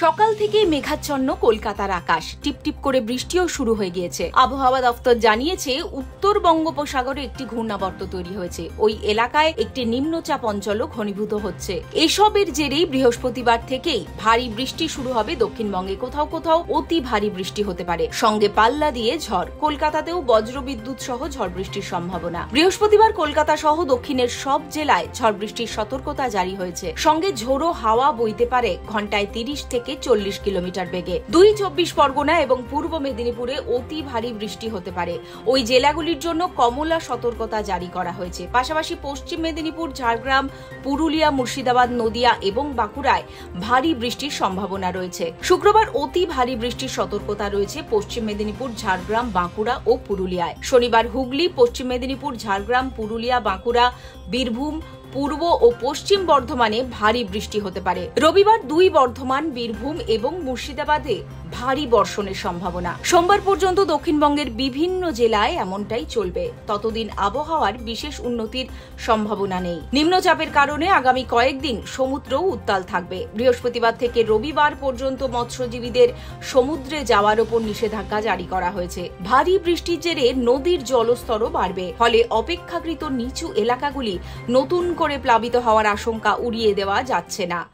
সকাল থেকে মেঘাচ্ছন্ন কলকাতার আকাশ, টিপটিপ করে বৃষ্টিও শুরু হয়ে গিয়েছে। আবহাওয়া দপ্তর জানিয়েছে উত্তর বঙ্গোপসাগরে একটি ঘূর্ণাবর্ত তৈরি হয়েছে। ওই এলাকায় একটি নিম্নচাপ অঞ্চলও ঘনীভূত হচ্ছে। এসবের জেরেই বৃহস্পতিবার থেকেই ভারী বৃষ্টি শুরু হবে দক্ষিণবঙ্গে। কোথাও কোথাও অতি ভারী বৃষ্টি হতে পারে, সঙ্গে পাল্লা দিয়ে ঝড়। কলকাতাতেও বজ্রবিদ্যুৎ সহ ঝড় বৃষ্টির সম্ভাবনা। বৃহস্পতিবার কলকাতা সহ দক্ষিণের সব জেলায় ঝড় বৃষ্টির সতর্কতা জারি হয়েছে। সঙ্গে ঝোড়ো হাওয়া বইতে পারে ঘন্টায় 30 থেকে 40 কিলোমিটার বেগে। 24 পরগনা এবং পূর্ব মেদিনীপুরে অতি ভারী বৃষ্টি হতে পারে। ওই জেলাগুলির জন্য কমলা সতর্কতা জারি করা হয়েছে। পাশাপাশি পশ্চিম মেদিনীপুর, ঝাড়গ্রাম, পুরুলিয়া, মুর্শিদাবাদ, নদিয়া এবং বাঁকুড়ায় ভারী বৃষ্টির সম্ভাবনা রয়েছে। শুক্রবার অতি ভারী বৃষ্টির সতর্কতা রয়েছে পশ্চিম মেদিনীপুর, ঝাড়গ্রাম, বাঁকুড়া ও পুরুলিয়ায়। শনিবার হুগলি, পশ্চিম মেদিনীপুর, ঝাড়গ্রাম, পুরুলিয়া, বাঁকুড়া, বীরভূম, পূর্ব ও পশ্চিম বর্ধমানে ভারী বৃষ্টি হতে পারে। রবিবার দুই বর্ধমান, বীরভূম এবং মুর্শিদাবাদে ভারী বর্ষণের সম্ভাবনা। সোমবার পর্যন্ত দক্ষিণবঙ্গের বিভিন্ন জেলায় এমনটাই চলবে। ততদিন আবহাওয়ার বিশেষ উন্নতির সম্ভাবনা নেই। নিম্নচাপের কারণে আগামী কয়েকদিন সমুদ্রও উত্তাল থাকবে। বৃহস্পতিবার থেকে রবিবার পর্যন্ত মৎস্যজীবীদের সমুদ্রে যাওয়ার ওপর নিষেধাজ্ঞা জারি করা হয়েছে। ভারী বৃষ্টির জেরে নদীর জলস্তরও বাড়বে। ফলে অপেক্ষাকৃত নিচু এলাকাগুলি নতুন করে প্লাবিত হওয়ার আশঙ্কা উড়িয়ে দেওয়া যাচ্ছে না।